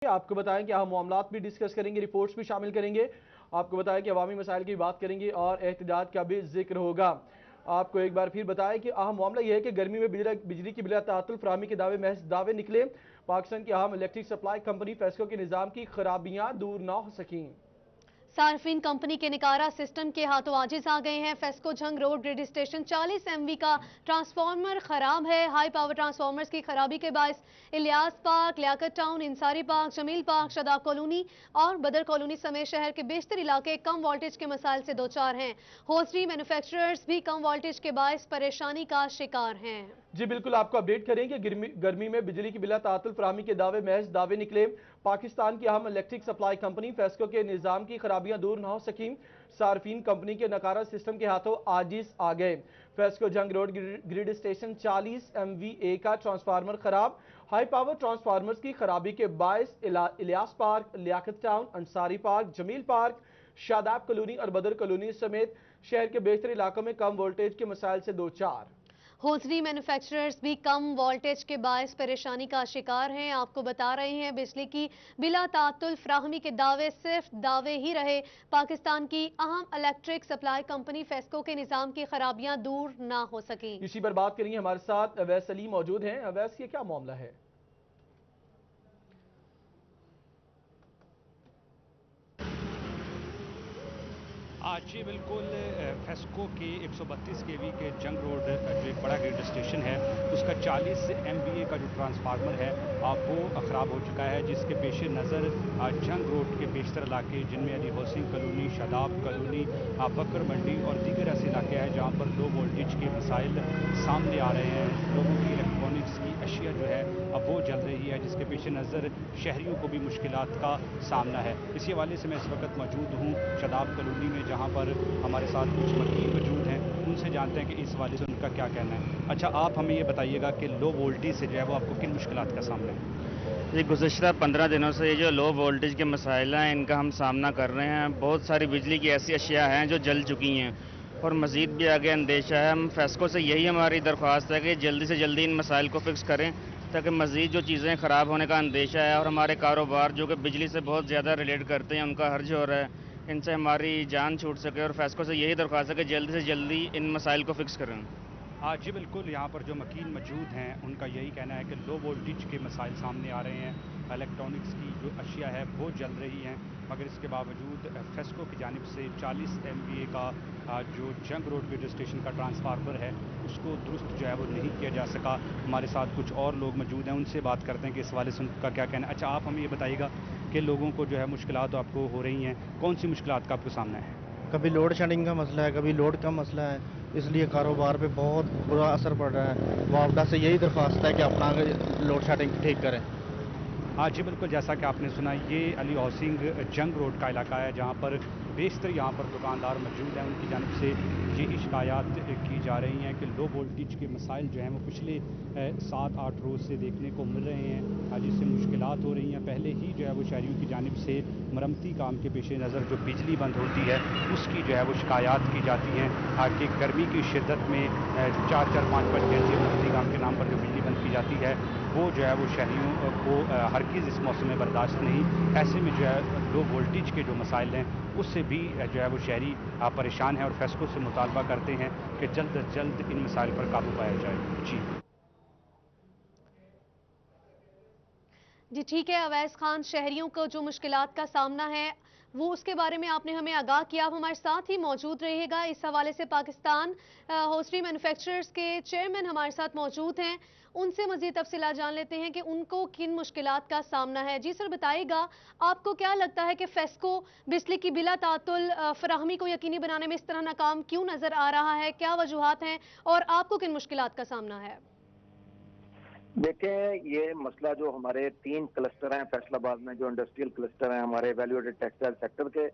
आपको बताएं कि अहम मामलात भी डिस्कस करेंगे, रिपोर्ट्स भी शामिल करेंगे। आपको बताएं कि अवामी मसाइल की बात करेंगे और एहतजाज का भी जिक्र होगा। आपको एक बार फिर बताएं कि अहम मामला यह है कि गर्मी में बिजली की बिला तातुल फराहमी के दावे महज दावे निकले। पाकिस्तान की अहम इलेक्ट्रिक सप्लाई कंपनी फेस्को के निज़ाम की खराबियां दूर ना हो सकी। सार्फिन कंपनी के निकारा सिस्टम के हाथों आजिज आ गए हैं। FESCO Jhang road grid station 40 MV का ट्रांसफार्मर खराब है। हाई पावर ट्रांसफार्मर्स की खराबी के बायस Ilyas park, Liaquat town, Ansari park, Jamil park, Shadab colony और बदर कॉलोनी समेत शहर के बेशतर इलाके कम वोल्टेज के मसाइल से दो चार हैं। होस्टरी मैन्युफैक्चरर्स भी कम वोल्टेज के बायस परेशानी का शिकार हैं। जी बिल्कुल, आपको अपडेट करेंगे। गर्मी में बिजली की बिला तातुल फराहमी के दावे महज दावे निकले। पाकिस्तान की अहम इलेक्ट्रिक सप्लाई कंपनी फेस्को के निज़ाम की खराबियां दूर न हो सकी। सार्फिन कंपनी के नकारा सिस्टम के हाथों आजिज आ गए। FESCO Jhang road grid station 40 MVA का ट्रांसफार्मर खराब। हाई पावर ट्रांसफार्मर्स की खराबी के बायस Ilyas park, Liaquat town, Ansari park, Jamil park, Shadab colony और बदर कॉलोनी समेत शहर के बेशतर इलाकों में कम वोल्टेज के मसाइल से दो चार। होजरी मैन्युफैक्चरर्स भी कम वोल्टेज के बायस परेशानी का शिकार हैं। आपको बता रहे हैं बिजली की बिला तातुल फ्राहमी के दावे सिर्फ दावे ही रहे। पाकिस्तान की अहम इलेक्ट्रिक सप्लाई कंपनी फेस्को के निजाम की खराबियां दूर ना हो सकी। इसी पर बात करेंगे, हमारे साथ अवैस सलीम मौजूद हैं। अवैस, ये क्या मामला है? जी बिल्कुल, फेस्को के 132 KV के जंग रोड जो एक बड़ा ग्रिड स्टेशन है उसका 40 MVA का जो ट्रांसफार्मर है वो ख़राब हो चुका है, जिसके पेश नज़र जंग रोड के बेशतर इलाके जिनमें अली होसिंग कॉलोनी, शादाब कॉलोनी, बकर मंडी और दीगर ऐसे इलाके हैं जहाँ पर लो वोल्टेज के मसाइल सामने आ रहे हैं। लोगों की इलेक्ट्रॉनिक्स की अशिया जो है अब वो जल रही है, जिसके पेश नज़र शहरियों को भी मुश्किलात का सामना है। इसी हवाले से मैं इस वक्त मौजूद हूँ शादाब कॉलोनी में, जहाँ पर हमारे साथ कुछ मकीन मौजूद हैं। उनसे जानते हैं कि इस हवाले से उनका क्या कहना है। अच्छा, आप हमें ये बताइएगा कि लो वोल्टेज से जो है वो आपको किन मुश्किलात का सामना है? ये गुज़िश्ता 15 दिनों से ये जो लो वोल्टेज के मसाइल हैं इनका हम सामना कर रहे हैं। बहुत सारी बिजली की ऐसी अशिया हैं जो जल चुकी हैं और मज़ीद भी आगे अंदेशा है। हम फेस्को से यही हमारी दरख्वास्त है कि जल्दी से जल्दी इन मसाइल को फिक्स करें ताकि मज़ीद जो चीज़ें ख़राब होने का अंदेशा है और हमारे कारोबार जो कि बिजली से बहुत ज़्यादा रिलेट करते हैं उनका हर्ज हो रहा है, इनसे हमारी जान छूट सके। और फेस्को से यही दरख्वास्त है कि जल्दी से जल्दी इन मसाइल को फिक्स करें। जी बिल्कुल, यहाँ पर जो मकीन मौजूद हैं उनका यही कहना है कि लो वोल्टेज के मसाइल सामने आ रहे हैं, इलेक्ट्रॉनिक्स की जो अशिया है वो जल रही हैं, मगर इसके बावजूद फेस्को की जानिब से 40 MVA का जो जंग रोड ग्रिड स्टेशन का ट्रांसफार्मर है उसको दुरुस्त जो है वो नहीं किया जा सका। हमारे साथ कुछ और लोग मौजूद हैं, उनसे बात करते हैं कि इस हवाले से उनका क्या कहना है। अच्छा, आप हमें ये बताइएगा कि लोगों को जो है मुश्किलात आपको हो रही हैं, कौन सी मुश्किलात का आपको सामना है? कभी लोड शेडिंग का मसला है, कभी लोड का मसला है, इसलिए कारोबार पे बहुत बुरा असर पड़ रहा है। वापडा से यही दरख्वास्त है कि अपना लोड शेडिंग ठीक करें। जी बिल्कुल, जैसा कि आपने सुना, ये अली हाउसिंग जंग रोड का इलाका है जहाँ पर बेशतर यहाँ पर दुकानदार मौजूद हैं। उनकी जानिब से ये शिकायत की जा रही हैं कि लो वोल्टेज के मसाइल जो हैं वो पिछले 7-8 रोज़ से देखने को मिल रहे हैं, जिससे मुश्किलात हो रही हैं। पहले ही जो है वो शहरियों की जानिब से मरम्मती काम के पेश नज़र जो बिजली बंद होती है उसकी जो है वो शिकायत की जाती हैं कि गर्मी की शिद्दत में 4-4, 5-5 घंटे मरम्मती काम के नाम पर जो बिजली बंद की जाती है वो जो है वो शहरियों को हरगिज़ इस मौसम में बर्दाश्त नहीं। ऐसे में जो है लो वोल्टेज के जो मसाइल हैं उससे भी जो है वो शहरी परेशान हैं और फेस्को से मुतालबा करते हैं कि जल्द अज जल्द इन मसाइल पर काबू पाया जाए। जी जी ठीक है अवैस खान, शहरियों को जो मुश्किलात का सामना है वो उसके बारे में आपने हमें आगाह किया। आप हमारे साथ ही मौजूद रहिएगा। इस हवाले से पाकिस्तान होस्टरी मैन्युफैक्चरर्स के चेयरमैन हमारे साथ मौजूद हैं, उनसे मजीद तफसीलात जान लेते हैं कि उनको किन मुश्किलात का सामना है। जी सर, बताइएगा आपको क्या लगता है कि फेस्को बिजली की बिला तातुल फराहमी को यकीनी बनाने में इस तरह नाकाम क्यों नजर आ रहा है, क्या वजूहात हैं और आपको किन मुश्किलात का सामना है? देखें, ये मसला जो हमारे 3 क्लस्टर हैं फैसलाबाद में, जो इंडस्ट्रियल क्लस्टर हैं हमारे वैल्यू एडेड टेक्सटाइल सेक्टर के,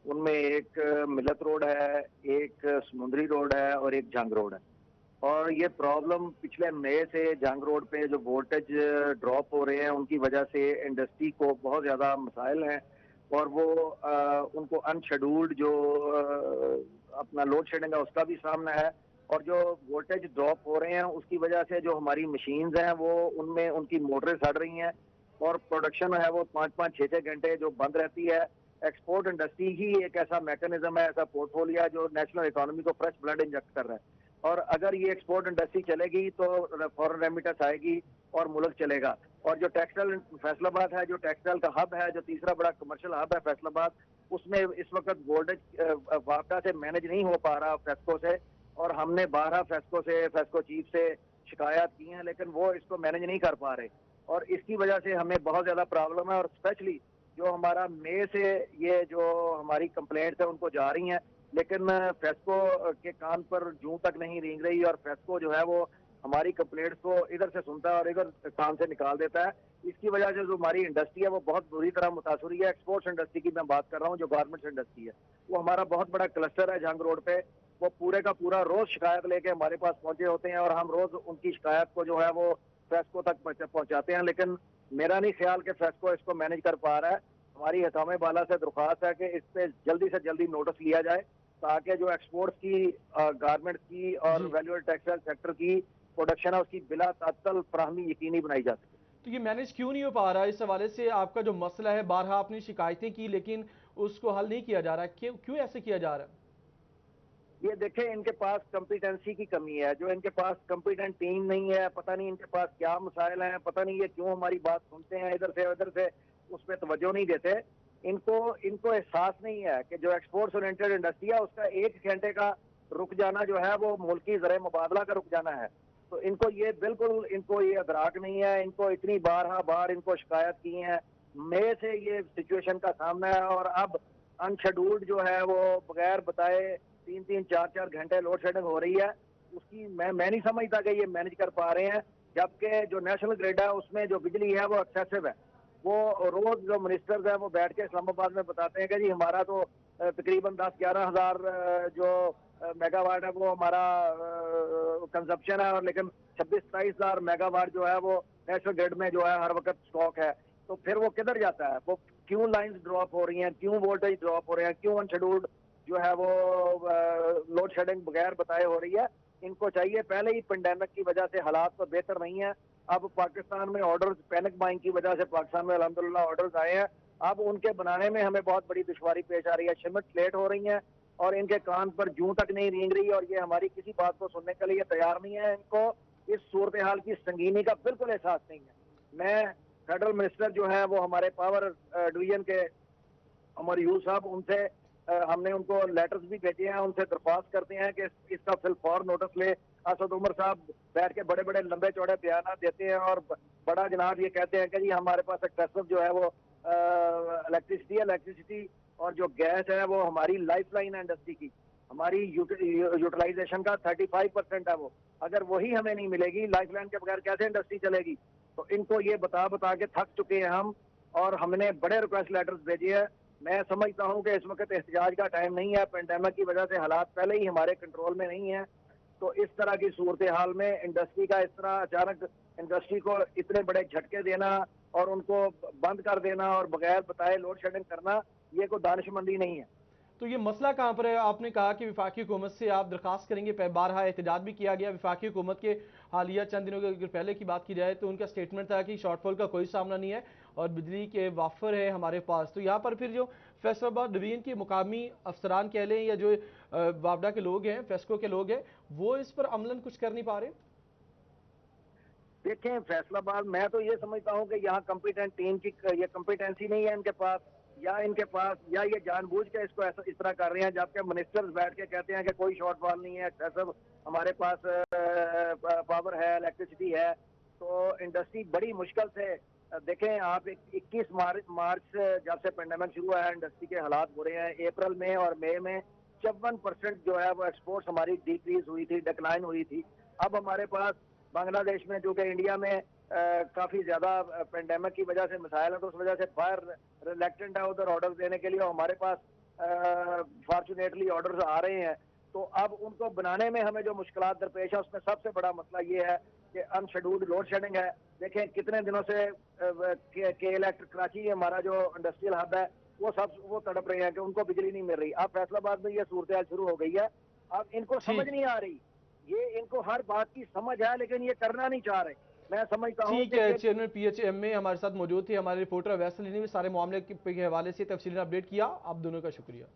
उनमें एक मिलत रोड है, एक समुंदरी रोड है और एक जंग रोड है। और ये प्रॉब्लम पिछले मई से जंग रोड पे जो वोल्टेज ड्रॉप हो रहे हैं उनकी वजह से इंडस्ट्री को बहुत ज़्यादा मसाइल हैं और वो उनको अनशेड्यूल्ड जो अपना लोड शेडिंग है उसका भी सामना है। और जो वोल्टेज ड्रॉप हो रहे हैं उसकी वजह से जो हमारी मशीन्स हैं वो उनमें उनकी मोटरें सड़ रही हैं और प्रोडक्शन है वो 5-5, 6-6 घंटे जो बंद रहती है। एक्सपोर्ट इंडस्ट्री ही एक ऐसा मैकेनिज्म है, ऐसा पोर्टफोलियो है जो नेशनल इकोनॉमी को फ्रेश ब्लड इंजेक्ट कर रहा है। और अगर ये एक्सपोर्ट इंडस्ट्री चलेगी तो फॉरेन रेमिटेंस आएगी और मुल्क चलेगा। और जो टेक्सटाइल फैसलाबाद है, जो टेक्सटाइल का हब है, जो तीसरा बड़ा कमर्शियल हब है फैसलाबाद, उसमें इस वक्त गोल्डेज वापडा से मैनेज नहीं हो पा रहा फेस्को से। और हमने 12 फेस्को से, फेस्को चीफ से शिकायत की हैं, लेकिन वो इसको मैनेज नहीं कर पा रहे और इसकी वजह से हमें बहुत ज्यादा प्रॉब्लम है। और स्पेशली जो हमारा मई से ये जो हमारी कंप्लेंट्स है उनको जा रही हैं, लेकिन फेस्को के कान पर जूं तक नहीं रेंग रही और फेस्को जो है वो हमारी कंप्लेंट्स को इधर से सुनता है और इधर कान से निकाल देता है। इसकी वजह से जो हमारी इंडस्ट्री है वो बहुत बुरी तरह मुतासर हुई है। एक्सपोर्ट्स इंडस्ट्री की मैं बात कर रहा हूँ, जो गारमेंट्स इंडस्ट्री है, वो हमारा बहुत बड़ा क्लस्टर है जंग रोड पे। वो पूरे का पूरा रोज शिकायत लेके हमारे पास पहुंचे होते हैं और हम रोज उनकी शिकायत को जो है वो फेस्को तक पहुंचाते हैं, लेकिन मेरा नहीं ख्याल कि फेस्को इसको मैनेज कर पा रहा है। हमारी हकाम बाला से दरख्वास्त है कि इस पे जल्दी से जल्दी नोटिस लिया जाए ताकि जो एक्सपोर्ट्स की, गारमेंट्स की और वैल्यू टेक्सटाइल सेक्टर की प्रोडक्शन है उसकी बिला तात्तल फराहमी यकीनी बनाई जा सके। तो ये मैनेज क्यों नहीं हो पा रहा? इस हवाले से आपका जो मसला है, बारहा आपने शिकायतें की लेकिन उसको हल नहीं किया जा रहा, क्यों ऐसे किया जा रहा है? ये देखें, इनके पास कॉम्पिटेंसी की कमी है, जो इनके पास कॉम्पिटेंट टीम नहीं है। पता नहीं इनके पास क्या मसाइल हैं, पता नहीं ये क्यों हमारी बात सुनते हैं इधर से उधर से, उस पर तवज्जो नहीं देते। इनको एहसास नहीं है कि जो एक्सपोर्ट्स ओरिएंटेड इंडस्ट्री है उसका 1 घंटे का रुक जाना जो है वो मुल्की ज़र मुबादला का रुक जाना है। तो इनको ये बिल्कुल ये अदराक नहीं है। इनको इतनी बार इनको शिकायत की है, मई से ये सिचुएशन का सामना है और अब अनशेड्यूल्ड जो है वो बगैर बताए 3-3, 4-4 घंटे लोड शेडिंग हो रही है। उसकी मैं नहीं समझता कि ये मैनेज कर पा रहे हैं, जबकि जो नेशनल ग्रिड है उसमें जो बिजली है वो एक्सेसिव है। वो रोज जो मिनिस्टर्स हैं वो बैठ के इस्लामाबाद में बताते हैं कि जी हमारा तो तकरीबन 10-11 हज़ार जो मेगावाट है वो हमारा कंजप्शन है, और लेकिन 26-27 हज़ार मेगावाट जो है वो नेशनल ग्रिड में जो है हर वक्त स्टॉक है। तो फिर वो किधर जाता है? वो क्यों लाइंस ड्रॉप हो रही हैं, क्यों वोल्टेज ड्रॉप हो रहे हैं, क्यों अनशेड्यूल्ड जो है वो लोड शेडिंग बगैर बताए हो रही है? इनको चाहिए, पहले ही पेंडेमिक की वजह से हालात तो बेहतर नहीं है। अब पाकिस्तान में ऑर्डर्स, पैनिक बाइंग की वजह से पाकिस्तान में अल्हम्दुलिल्लाह ऑर्डर्स आए हैं, अब उनके बनाने में हमें बहुत बड़ी दुश्वारी पेश आ रही है। शिपमेंट्स लेट हो रही हैं और इनके कान पर जूं तक नहीं रेंग रही और ये हमारी किसी बात को सुनने के लिए तैयार नहीं है। इनको इस सूरत हाल की संगीनी का बिल्कुल एहसास नहीं है। मैं फेडरल मिनिस्टर जो है वो हमारे पावर डिवीजन के अमर यूसुफ साहब, उनसे हमने उनको लेटर्स भी भेजे हैं, उनसे दरख्वास्त करते हैं कि इसका फिल फौर नोटिस ले। असद उमर साहब बैठ के बड़े बड़े लंबे चौड़े बयान देते हैं और बड़ा जनाब ये कहते हैं कि जी हमारे पास एक्सेसिव जो है वो इलेक्ट्रिसिटी और जो गैस है वो हमारी लाइफ लाइन है इंडस्ट्री की। हमारी यूटिलाइजेशन का 35% है वो, अगर वही हमें नहीं मिलेगी, लाइफ लाइन के बगैर कैसे इंडस्ट्री चलेगी? तो इनको ये बता के थक चुके हैं हम और हमने बड़े रिक्वेस्ट लेटर्स भेजे हैं। मैं समझता हूं कि इस वक्त एहतजाज का टाइम नहीं है, पेंडेमिक की वजह से हालात पहले ही हमारे कंट्रोल में नहीं है। तो इस तरह की सूरत हाल में इंडस्ट्री का इस तरह अचानक इंडस्ट्री को इतने बड़े झटके देना और उनको बंद कर देना और बगैर बताए लोड शेडिंग करना, ये कोई दानिशमंदी नहीं है। तो ये मसला कहाँ पर है? आपने कहा कि वफाकी हुकूमत से आप दरखास्त करेंगे, बारहा एहतजाज भी किया गया। वफाकी हुकूमत के हालिया चंद दिनों के अगर पहले की बात की जाए तो उनका स्टेटमेंट था कि शॉर्टफॉल का कोई सामना नहीं है और बिजली के वाफर है हमारे पास। तो यहाँ पर फिर जो फैसलाबाद डिवीजन के मुकामी अफसरान कह लें या जो वापडा के लोग हैं, फेस्को के लोग हैं, वो इस पर अमलन कुछ कर नहीं पा रहे। देखें, फैसलाबाद मैं तो ये समझता हूँ कि यहाँ कॉम्पिटेंट टीम की ये कॉम्पिटेंसी नहीं है इनके पास, या ये जानबूझ के इसको ऐसा इस तरह कर रहे हैं, जबकि मिनिस्टर्स बैठ के कहते हैं कि कोई शॉर्टफॉल नहीं है, सब हमारे पास पावर है, इलेक्ट्रिसिटी है। तो इंडस्ट्री बड़ी मुश्किल से, देखें आप 21 मार्च जब से पेंडेमिक शुरू हुआ है इंडस्ट्री के हालात बुरे हैं। अप्रैल में और मई में 54% जो है वो एक्सपोर्ट्स हमारी डिक्रीज हुई थी, डिक्लाइन हुई थी। अब हमारे पास बांग्लादेश में, जो कि इंडिया में काफी ज्यादा पेंडेमिक की वजह से मसाइल है, तो उस वजह से बाहर रिलेक्टेंट है उधर ऑर्डर्स देने के लिए, और हमारे पास फॉर्चुनेटली ऑर्डर्स आ रहे हैं। तो अब उनको बनाने में हमें जो मुश्किलात दरपेश है उसमें सबसे बड़ा मसला ये है कि अनशेड्यूल्ड लोड शेडिंग है। देखें कितने दिनों से के इलेक्ट्रिक कराची हमारा जो इंडस्ट्रियल हब है वो तड़प रहे हैं कि उनको बिजली नहीं मिल रही। अब फैसलाबाद में ये सूरत शुरू हो गई है। अब इनको समझ नहीं आ रही, ये इनको हर बात की समझ है लेकिन ये करना नहीं चाह रहे। मैं समझता हूँ ठीक है, चेयरमैन PHM में हमारे साथ मौजूद थे हमारे रिपोर्टर अवैस अली ने भी सारे मामले के हवाले से तफसीली अपडेट किया। आप दोनों का शुक्रिया।